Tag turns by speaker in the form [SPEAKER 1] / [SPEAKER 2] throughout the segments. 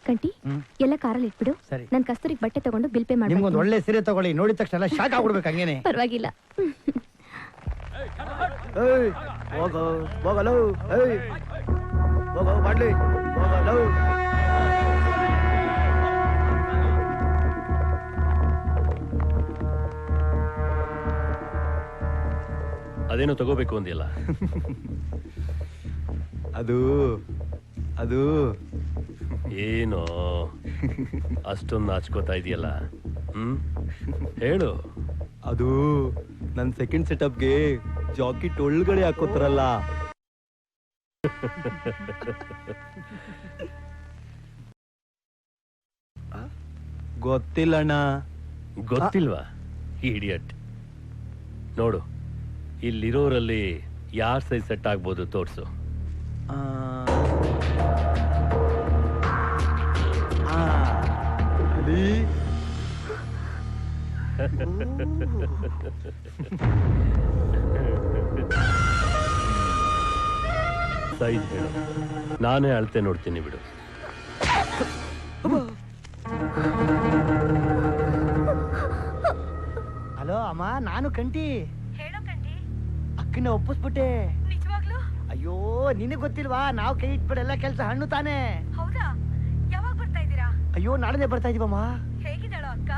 [SPEAKER 1] ಕಂಟಿ ಎಲ್ಲ ಕಾರಲ್ಲಿ ಇಟ್ಬಿಡು. ನನ್ ಕಸ್ತೂರಿಗೆ ಬಟ್ಟೆ ತಗೊಂಡು ಬಿಲ್ ಪೇ ಮಾಡಿ.
[SPEAKER 2] ನಿಮ್ಗೊಂದು ಒಳ್ಳೆ ಸೀರೆ ತಗೊಳ್ಳಿ, ನೋಡಿದ ತಕ್ಷಣ ಎಲ್ಲ ಶಾಕ್ ಆಗ್ಬಿಡ್ಬೇಕು ಹಂಗೇನೆ.
[SPEAKER 1] ಪರವಾಗಿಲ್ಲ.
[SPEAKER 3] ಅದೇನೋ ತಗೋಬೇಕು ಅಂದಿಲ್ಲ.
[SPEAKER 4] ಅದು ಅದು
[SPEAKER 3] ಏನೋ ಅಷ್ಟೊಂದು ನಾಚ್ಕೋತಾ ಇದೆಯಲ್ಲ. ಹೇಳು.
[SPEAKER 4] ಅದು ನನ್ನ ಸೆಕೆಂಡ್ ಸೆಟಪ್ಗೆ ಜಾಕೆಟ್ ಒಳಗಡೆ ಹಾಕೋತಾರಲ್ಲ. ಗೊತ್ತಿಲ್ಲಣ್ಣ.
[SPEAKER 3] ಗೊತ್ತಿಲ್ವಾ ಇಡಿಯಟ್? ನೋಡು, ಇಲ್ಲಿರೋರಲ್ಲಿ ಯಾರ್ ಸೈಜ್ ಸೆಟ್ ಆಗ್ಬೋದು ತೋರ್ಸು. ಸೈಜ್ ಹೇಳು, ನಾನೇ ಅಳತೆ ನೋಡ್ತೀನಿ ಬಿಡು.
[SPEAKER 2] ಹಲೋ ಅಮ್ಮ, ನಾನು ಕಂಟಿ. ಅಕ್ಕನ ಒಪ್ಪಿಸ್ಬಿಟ್ಟೆ. ಅಯ್ಯೋ, ನಿನಗೆ ಗೊತ್ತಿಲ್ವಾ? ನಾವು ಕೈ ಇಟ್ಬಿಡ ಎಲ್ಲ ಕೆಲಸ ಹಣ್ಣು ತಾನೆ.
[SPEAKER 5] ಹೌದಾ? ಯಾವಾಗ ಬರ್ತಾ ಇದ್ದೀರಾ?
[SPEAKER 2] ಅಯ್ಯೋ, ನಾಳೆನೇ ಬರ್ತಾ ಇದೀವಮ್ಮ.
[SPEAKER 5] ಹೇಗಿದ್ದಾಳೋ ಅಕ್ಕ?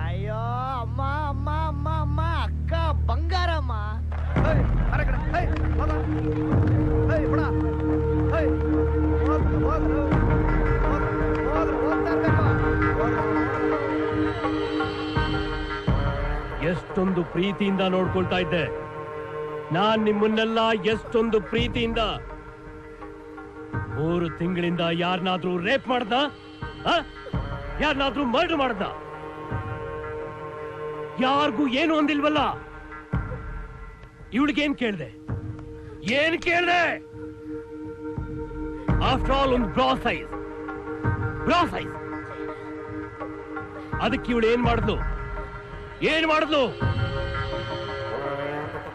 [SPEAKER 2] ಅಯ್ಯೋ ಅಮ್ಮ ಅಮ್ಮ ಅಮ್ಮ ಅಮ್ಮ, ಅಕ್ಕ ಬಂಗಾರಮ್ಮ.
[SPEAKER 3] ಎಷ್ಟೊಂದು ಪ್ರೀತಿಯಿಂದ ನೋಡ್ಕೊಳ್ತಾ ಇದ್ದೆ ನಾನ್ ನಿಮ್ಮನ್ನೆಲ್ಲ, ಎಷ್ಟೊಂದು ಪ್ರೀತಿಯಿಂದ. 3 ತಿಂಗಳಿಂದ ಯಾರನ್ನಾದ್ರೂ ರೇಪ್ ಮಾಡ್ದ? ಯಾರನ್ನಾದ್ರೂ ಮರ್ಡರ್ ಮಾಡ್ದ? ಯಾರಿಗೂ ಏನು ಅಂದಿಲ್ವಲ್ಲ. ಇವಳಿಗೇನ್ ಕೇಳ್ದೆ? ಏನ್ ಕೇಳ್ದೆ? ಆಫ್ಟರ್ ಆಲ್ ಒಂದು ಬ್ರಾ ಸೈಜ್. ಅದಕ್ಕೆ ಇವಳು ಏನ್ ಮಾಡಿದ್ಲು?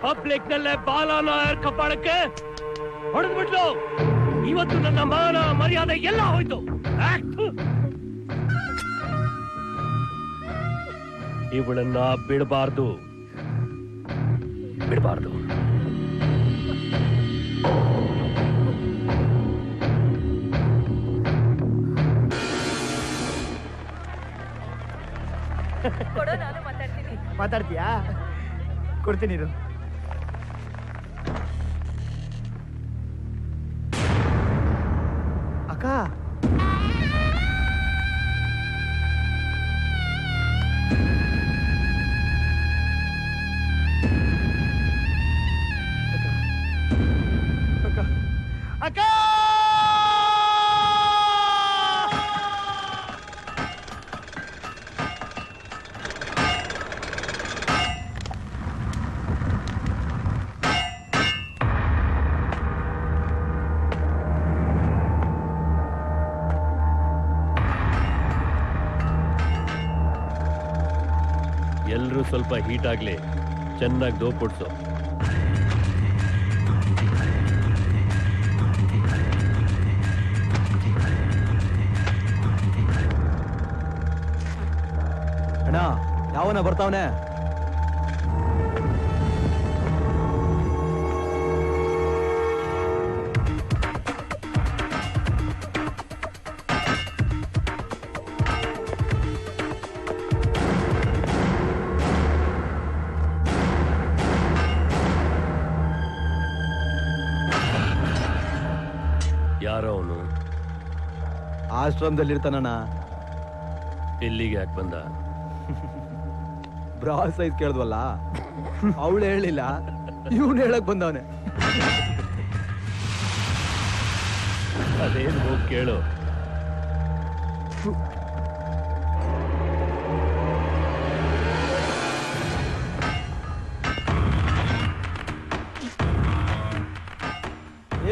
[SPEAKER 3] ಪಬ್ಲಿಕ್ ನಲ್ಲೇ ಬಾಲನ ಕಪಾಳಕ್ಕೆ ಹೊಡೆದ್ಬಿಟ್ಲು. ಇವತ್ತು ನನ್ನ ಮಾನ ಮರ್ಯಾದೆ ಎಲ್ಲ ಹೋಯ್ತು. ಇವಳನ್ನ ಬಿಡಬಾರ್ದು.
[SPEAKER 5] ಕೊಡೋ, ನಾನು ಮಾತಾಡ್ತೀನಿ.
[SPEAKER 2] ಮಾತಾಡ್ತೀಯಾ? ಕೊಡ್ತೀನಿ ಇರು. ಅಕ್ಕ, ಅಕ್ಕ,
[SPEAKER 3] ಎಲ್ರೂ ಸ್ವಲ್ಪ ಹೀಟ್ ಆಗ್ಲಿ, ಚೆನ್ನಾಗಿ ದೋಪುಡ್ಸು.
[SPEAKER 4] ಅಣ್ಣ, ಯಾವನ ಬರ್ತಾವನೆ?
[SPEAKER 3] ಯಾರೋ ಅವನು?
[SPEAKER 4] ಆಶ್ರಮದಲ್ಲಿ ಇರ್ತಾನಣ್ಣ.
[SPEAKER 3] ಇಲ್ಲಿಗೆ ಯಾಕೆ ಬಂದ?
[SPEAKER 4] ಬ್ರಾ ಸೈಜ್ ಕೇಳಿದ್ವಲ್ಲ, ಅವಳು ಹೇಳಿಲ್ಲ, ಇವನು ಹೇಳಕ್ ಬಂದವನೆ.
[SPEAKER 3] ಅದೇನು ಹೋಗಿ ಕೇಳು.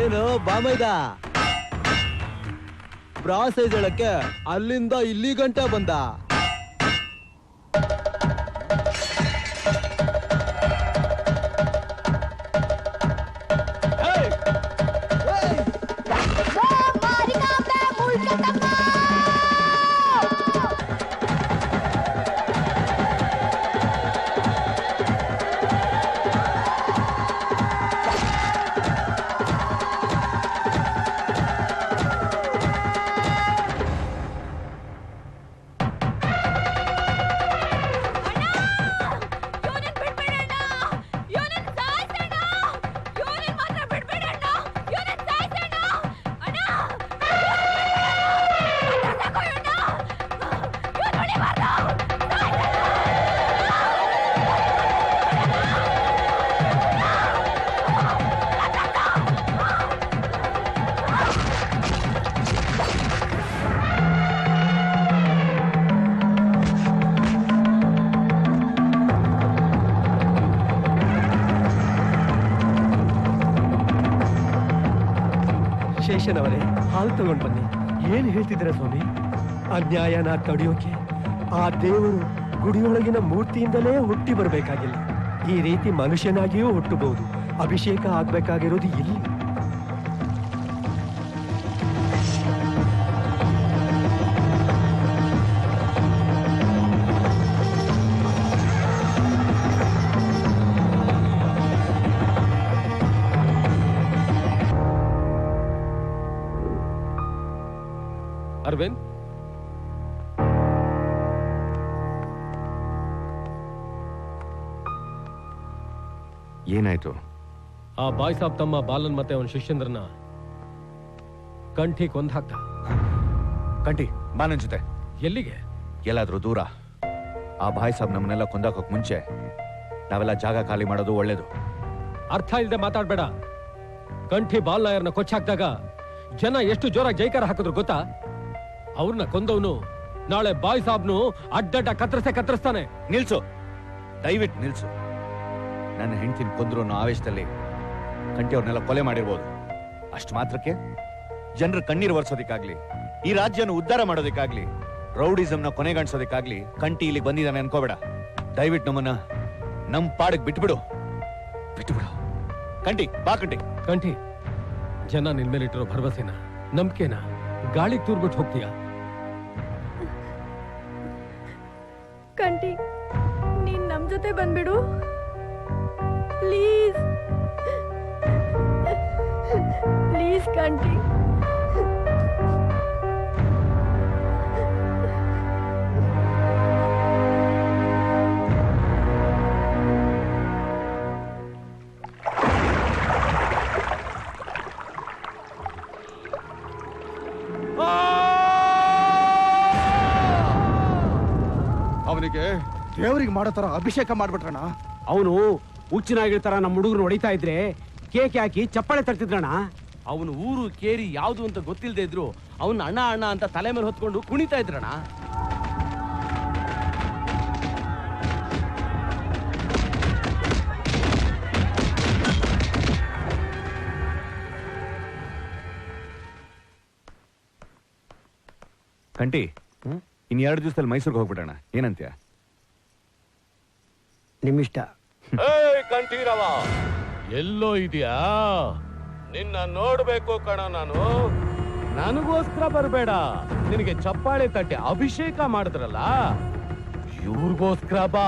[SPEAKER 4] ಏನು ಬಾಮೈದ? ಬ್ರಾ ಸೈಜ್ ಹೇಳಕ್ಕೆ ಅಲ್ಲಿಂದ ಇಲ್ಲಿ ಗಂಟೆ ಬಂದ. ಮನುಷ್ಯನವರೇ, ಹಾಲು ತಗೊಂಡ್ ಬನ್ನಿ.
[SPEAKER 3] ಏನ್ ಹೇಳ್ತಿದ್ದೀರಾ ಸ್ವಾಮಿ? ಅನ್ಯಾಯನ ತಡೆಯೋಕೆ ಆ ದೇವರು ಗುಡಿಯೊಳಗಿನ ಮೂರ್ತಿಯಿಂದಲೇ ಹುಟ್ಟಿ ಬರಬೇಕಾಗಿಲ್ಲ. ಈ ರೀತಿ ಮನುಷ್ಯನಾಗಿಯೂ ಹುಟ್ಟಬಹುದು. ಅಭಿಷೇಕ ಆಗ್ಬೇಕಾಗಿರೋದು ಇಲ್ಲಿ.
[SPEAKER 6] ಅರವಿಂದ್,
[SPEAKER 7] ಏನಾಯ್ತು?
[SPEAKER 6] ಆ ಬಾಯ್ ಸಾಬ್ ತಮ್ಮ ಬಾಲನ್ ಮತ್ತೆ ಅವನ ಶಿಷ್ಯಂದ್ರನ್ನ ಕಂಠಿ ಕೊಂದ್ ಹಾಕ್ತ.
[SPEAKER 7] ಕಂಟಿ ಬಾ ನನ್ ಜೊತೆ.
[SPEAKER 6] ಎಲ್ಲಿಗೆ?
[SPEAKER 7] ಎಲ್ಲಾದ್ರೂ ದೂರ. ಆ ಭಾಯ್ ಸಾಬ್ ನಮ್ಮನ್ನೆಲ್ಲ ಕೊಂದಾಕೋಕ್ ಮುಂಚೆ ನಾವೆಲ್ಲ ಜಾಗ ಖಾಲಿ ಮಾಡೋದು ಒಳ್ಳೇದು.
[SPEAKER 6] ಅರ್ಥ ಇಲ್ಲದೆ ಮಾತಾಡ್ಬೇಡ. ಕಂಠಿ ಬಾಲ್ ನಾಯರ್ನ ಕೊಚ್ಚಾಕ್ದಾಗ ಜನ ಎಷ್ಟು ಜೋರಾಗಿ ಜೈಕಾರ ಹಾಕಿದ್ರು ಗೊತ್ತಾ? ಅವ್ರನ್ನ ಕೊಂದವನು ನಾಳೆ ಬಾಯ್ ಸಾಬ್ನು ಅಡ್ಡಡ್ಡ ಕತ್ತರಿಸ್ತಾನೆ.
[SPEAKER 7] ನಿಲ್ಸು, ದಯವಿಟ್ಟು ನಿಲ್ಸು. ನನ್ನ ಹೆಂಡತಿನ ಕೊಂದ್ರು ಅನ್ನೋ ಆವೇಶದಲ್ಲಿ ಕಂಟಿ ಅವ್ರನ್ನೆಲ್ಲ ಕೊಲೆ ಮಾಡಿರ್ಬೋದು. ಅಷ್ಟು ಮಾತ್ರಕ್ಕೆ ಜನರ ಕಣ್ಣೀರು ಒರೆಸೋದಕ್ಕಾಗ್ಲಿ, ಈ ರಾಜ್ಯನ ಉದ್ಧಾರ ಮಾಡೋದಕ್ಕಾಗ್ಲಿ, ರೌಡಿಸಂನ ಕೊನೆಗಾಣಿಸೋದಕ್ಕಾಗ್ಲಿ ಕಂಟಿ ಇಲ್ಲಿಗೆ ಬಂದಿದ್ದಾನೆ ಅನ್ಕೋಬೇಡ. ದಯವಿಟ್ಟು ನಮ್ಮನ್ನ ನಮ್ ಪಾಡಕ್ ಬಿಟ್ಬಿಡು. ಕಂಟಿ ಬಾ.
[SPEAKER 6] ಕಂಠಿ, ಜನ ನಿನ್ ಮೇಲಿಟ್ಟಿರೋ ಭರವಸೆನ, ನಂಬಿಕೆನ ಗಾಳಿಗೆ ತೂರ್ಬಿಟ್ಟು ಹೋಗ್ತೀಯಾ?
[SPEAKER 5] ಕಂಟಿ, ನೀನ್ ನಮ್ ಜೊತೆ ಬಂದ್ಬಿಡು ಪ್ಲೀಸ್. ಪ್ಲೀಸ್ ಕಂಟಿ.
[SPEAKER 8] ಅವನಿಗೆ ದೇವರಿಗೆ ಮಾಡೋ ತರ ಅಭಿಷೇಕ ಮಾಡ್ಬಿಟ್ರಣ.
[SPEAKER 9] ಅವನು ಹುಚ್ಚಿನಾಗಿರ್ತಾರ ನಮ್ಮ ಹುಡುಗರು ಹೊಡಿತಾ ಇದ್ರೆ ಕೇಕ್ ಹಾಕಿ ಚಪ್ಪಾಳೆ ತರ್ತಿದ್ರಣ.
[SPEAKER 4] ಅವನು ಊರು ಕೇರಿ ಯಾವ್ದು ಅಂತ ಗೊತ್ತಿಲ್ಲದೆ ಇದ್ರು ಅವನ ಅಣ್ಣ ಅಣ್ಣ ಅಂತ ತಲೆ ಮೇಲೆ ಹೊತ್ಕೊಂಡು ಕುಣಿತಾ ಇದ್ರಣ.
[SPEAKER 7] ಕಂಟಿ, ಇನ್ 2 ದಿವಸದಲ್ಲಿ ಮೈಸೂರಿಗೆ ಹೋಗ್ಬಿಡೋಣ. ಏನಂತ್ಯ?
[SPEAKER 9] ನಿಮ್ಮಿಷ್ಟ.
[SPEAKER 3] ಕಂಠೀರವ ಎಲ್ಲೋ ಇದೆಯಾ? ನಿನ್ನ ನೋಡ್ಬೇಕು ಕಣ ನಾನು. ನನಗೋಸ್ಕರ ಬರಬೇಡ. ನಿನಗೆ ಚಪ್ಪಾಳೆ ತಟ್ಟೆ ಅಭಿಷೇಕ ಮಾಡಿದ್ರಲ್ಲ, ಇವ್ರಿಗೋಸ್ಕರ ಬಾ.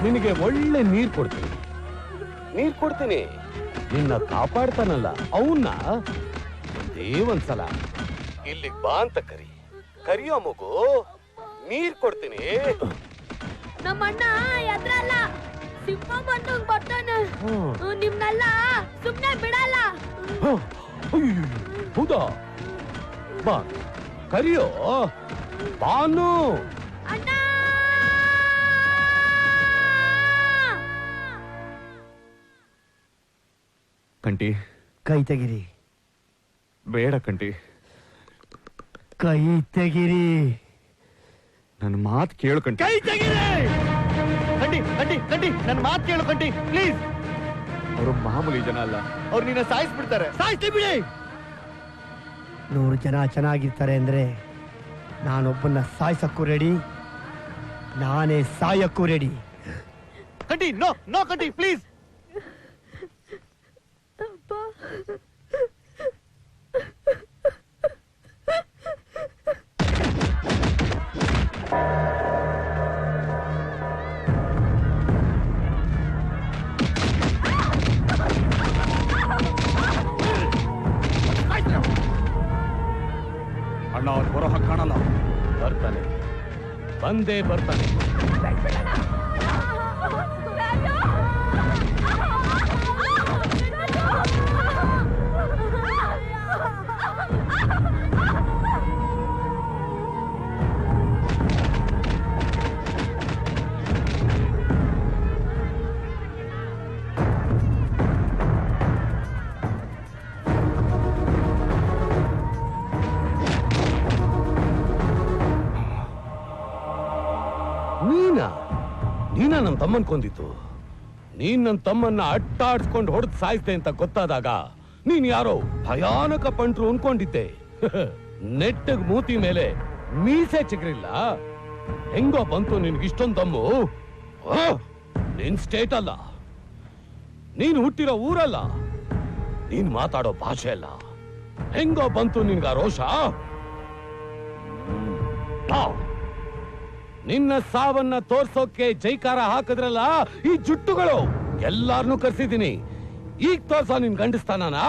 [SPEAKER 3] ನಿನಗೆ ಒಳ್ಳೆ ನೀರ್ ಕೊಡ್ತೀನಿ. ನಿನ್ನ ಕಾಪಾಡ್ತಾನಲ್ಲ ಅವನ್ನ ದೇವಂದ್ಸಲ ಇಲ್ಲಿಗೆ ಬಾ ಅಂತ ಕರಿಯೋ ಮಗು. ನೀರ್ ಕೊಡ್ತೀನಿ.
[SPEAKER 5] ನಮ್ಮಣ್ಣ ಎದ್ರಲ್ಲ, ಸಿಂಹ ಬಂದಂಗ್ ಬರ್ತಾನೆ. ನಿಮ್ನೆಲ್ಲ ಸುಮ್ನೆ ಬಿಡಲ್ಲ.
[SPEAKER 3] ಹೌದಾ? ಬಾ ಕರಿಯೋ. ಬಾನು
[SPEAKER 5] ಅಣ್ಣ,
[SPEAKER 7] ಕಂಟಿ,
[SPEAKER 2] ಕೈ ತೆಗಿರಿ.
[SPEAKER 7] ಬೇಡ ಕಂಟಿ,
[SPEAKER 2] ಕೈ ತೆಗಿರಿ.
[SPEAKER 7] ನನ್ನ ಮಾತು ಕೇಳು ಕಂಟಿ.
[SPEAKER 2] ಕೈ ತೆಗಿರಿ.
[SPEAKER 7] ಕಂಟಿ ನನ್ನ ಮಾತು ಕೇಳು ಕಂಟಿ, ಪ್ಲೀಸ್. ಅವರು ಮಾಮೂಲಿ ಜನ ಅಲ್ಲ, ಅವ್ರು ನಿನ್ನ ಸಾಯಿಸ್ಬಿಡ್ತಾರೆ.
[SPEAKER 2] ಸಾಯ್ತಿ ಬಿಡಿ. 100 ಜನ ಚೆನ್ನಾಗಿರ್ತಾರೆ ಅಂದ್ರೆ ನಾನೊಬ್ಬನ್ನ ಸಾಯ್ಸಕ್ಕೂ ರೆಡಿ, ನಾನೇ ಸಾಯಕ್ಕೂ ರೆಡಿ.
[SPEAKER 7] ಕಂಟಿ, ನೋ ಕಂಟಿ, ಪ್ಲೀಸ್.
[SPEAKER 8] ಅಣ್ಣ ಅವ್ರು ಬರೋ ಹಾಗೆ ಕಾಣಲ್ಲ.
[SPEAKER 3] ಬರ್ತಾನೆ, ಬಂದೇ ಬರ್ತಾನೆ.
[SPEAKER 6] ನನ್ನ ತಮ್ಮನ್ ಕೊಂದಿತ್ತು. ನೀನ್ ನನ್ನ ತಮ್ಮನ್ನ ಅಟ್ಟಾಡ್ಸ್ಕೊಂಡು ಹೊಡೆದು ಸಾಯಿಸ್ತೆ ಅಂತ ಗೊತ್ತಾದಾಗ ನೀನ್ ಯಾರೋ ಭಯಾನಕ ಪಂಟ್ರು ಅನ್ಕೊಂಡಿದ್ದೆ. ನೆಟ್ಟಗ್ ಮೂತಿ ಮೇಲೆ ಮೀಸೆ ಚಿಗ್ರಿಲ್ಲ. ಹೆಂಗೋ ಬಂತು ನಿನ್ಗಿಷ್ಟೊಂದು ತಮ್ಮು? ನಿನ್ ಸ್ಟೇಟ್ ಅಲ್ಲ, ನೀನ್ ಹುಟ್ಟಿರೋ ಊರಲ್ಲ, ನೀನ್ ಮಾತಾಡೋ ಭಾಷೆ ಅಲ್ಲ. ಹೆಂಗೋ ಬಂತು ನಿನ್ಗ ರೋಷ? ನಿನ್ನ ಸಾವನ್ನ ತೋರ್ಸೋಕೆ ಜೈಕಾರ ಹಾಕಿದ್ರಲ್ಲ ಈ ಜುಟ್ಟುಗಳು, ಎಲ್ಲಾರನ್ನೂ ಕರ್ಸಿದ್ದೀನಿ. ಈಗ ತೋರ್ಸೋ ನಿನ್ ಗಂಡಸ್ತಾನನಾ?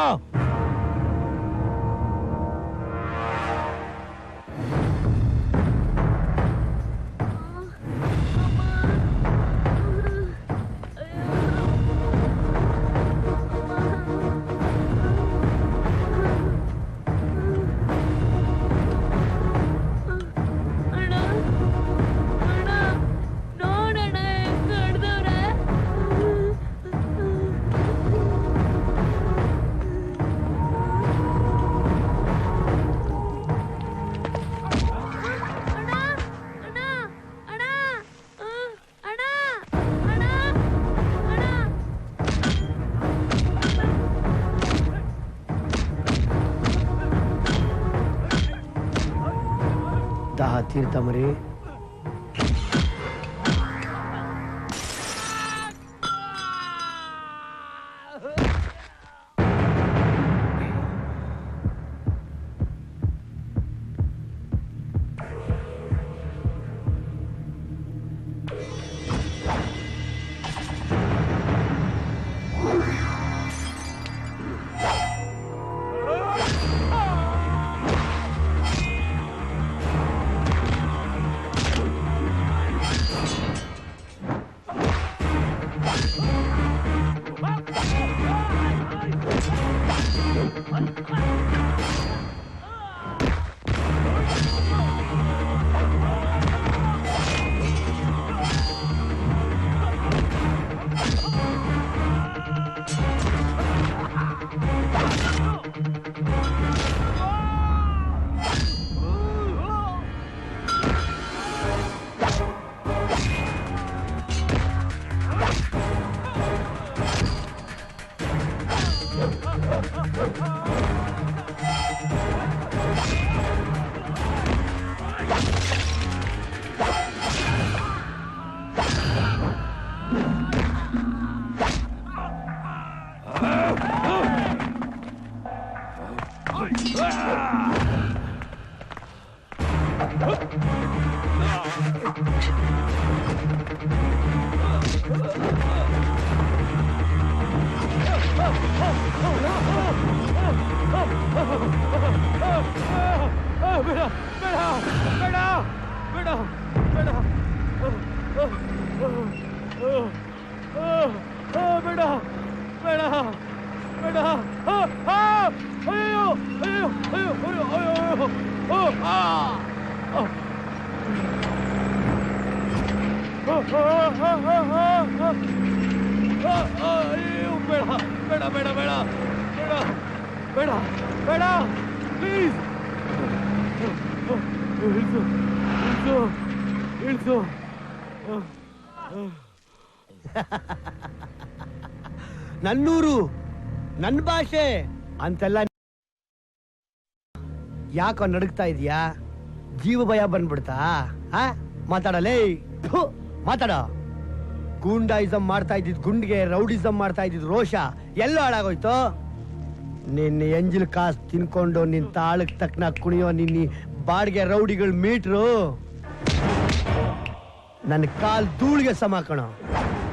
[SPEAKER 2] ದಾಹ ತೀರ್ಥಮರಿ. ನನ್ನೂರು, ನನ್ನ ಭಾಷೆ ಅಂತೆಲ್ಲ ಯಾಕೋ ನಡುಗ್ತಾ ಇದೀಯಾ? ಜೀವ ಭಯ ಬಂದ್ಬಿಡ್ತಾ? ಮಾತಾಡಲೇ, ಮಾತಾಡ. ಗೂಂಡಾಯಿಸಂ ಮಾಡ್ತಾ ಇದ್ದಿದ್ ಗುಂಡಿಗೆ ರೌಡಿಸಂ ಮಾಡ್ತಾ ಇದ್ದಿದ್ ರೋಷ ಎಲ್ಲೋ ಹಾಳಾಗೋಯ್ತು. ನಿನ್ನ ಎಂಜಿಲ್ ಕಾಸು ತಿನ್ಕೊಂಡು ನಿನ್ ತಾಳಕ್ ತಕ್ಕನ ಕುಣಿಯೋ ನಿನ್ನ ಬಾಡಿಗೆ ರೌಡಿಗಳ ಮೀಟ್ರು ನನ್ನ ಕಾಲ್ ಧೂಳಿಗೆ ಸಮ ಕಣೋ.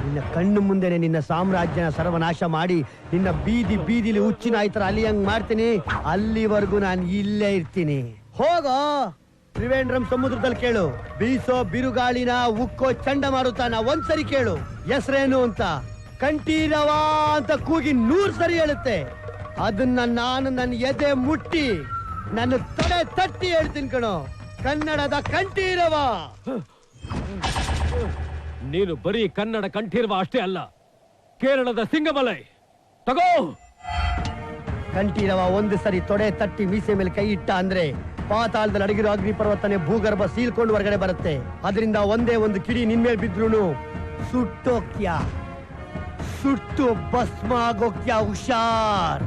[SPEAKER 2] ನಿನ್ನ ಕಣ್ಣು ಮುಂದೆನೆ ನಿನ್ನ ಸಾಮ್ರಾಜ್ಯನ ಸರ್ವನಾಶ ಮಾಡಿ ನಿನ್ನ ಬೀದಿ ಬೀದಿಲಿ ಹುಚ್ಚಿನ ಆಯ್ತರ ಅಲಿಯಂಗ್ ಮಾಡ್ತೀನಿ. ಅಲ್ಲಿವರೆಗೂ ನಾನು ಇಲ್ಲೇ ಇರ್ತೀನಿ. ಹೋಗೋ, ತ್ರಿವೇಂದ್ರಂ ಸಮುದ್ರದಲ್ಲಿ ಕೇಳು. ಬೀಸೋ ಬಿರುಗಾಳಿನ ಉಕ್ಕೋ ಚಂಡಮಾರುತನ ಒಂದ್ಸರಿ ಕೇಳು. ಹೆಸರೇನು ಅಂತ ಕಂಠೀರವ ಅಂತ ಕೂಗಿ 100 ಸರಿ ಹೇಳುತ್ತೆ. ಅದನ್ನ ನಾನು ನನ್ನ ಎದೆ ಮುಟ್ಟಿ ನನ್ನ ತೊಡೆ ತಟ್ಟಿ ಹೇಳ್ತೀನಿ ಕಣೋ. ಕನ್ನಡದ ಕಂಠೀರವ.
[SPEAKER 6] ನೀನು ಬರೀ ಕನ್ನಡ ಕಂಠೀರವ ಅಷ್ಟೇ ಅಲ್ಲ, ಕೇರಳದ ಸಿಂಗಮಲೈ. ತಗೋ.
[SPEAKER 2] ಕಂಠೀರವ ಒಂದು ಸರಿ ತೊಡೆ ತಟ್ಟಿ ಮೀಸೆ ಮೇಲೆ ಕೈ ಇಟ್ಟ ಅಂದ್ರೆ ಪಾತಾಳದಲ್ಲಿ ಅಡಗಿರೋ ಅಗ್ನಿ ಪರ್ವತನೆ ಭೂಗರ್ಭ ಸೀಲ್ಕೊಂಡು ಹೊರಗಡೆ ಬರುತ್ತೆ. ಅದರಿಂದ ಒಂದೇ ಒಂದು ಕಿಡಿ ನಿನ್ಮೇಲೆ ಬಿದ್ರೂ ಸುಟ್ಟೋಗ್ತ್ಯಾ ಸುಟ್ಟು ಭಸ್ಮ ಆಗೋಗ್ತ್ಯಾ ಹುಷಾರ್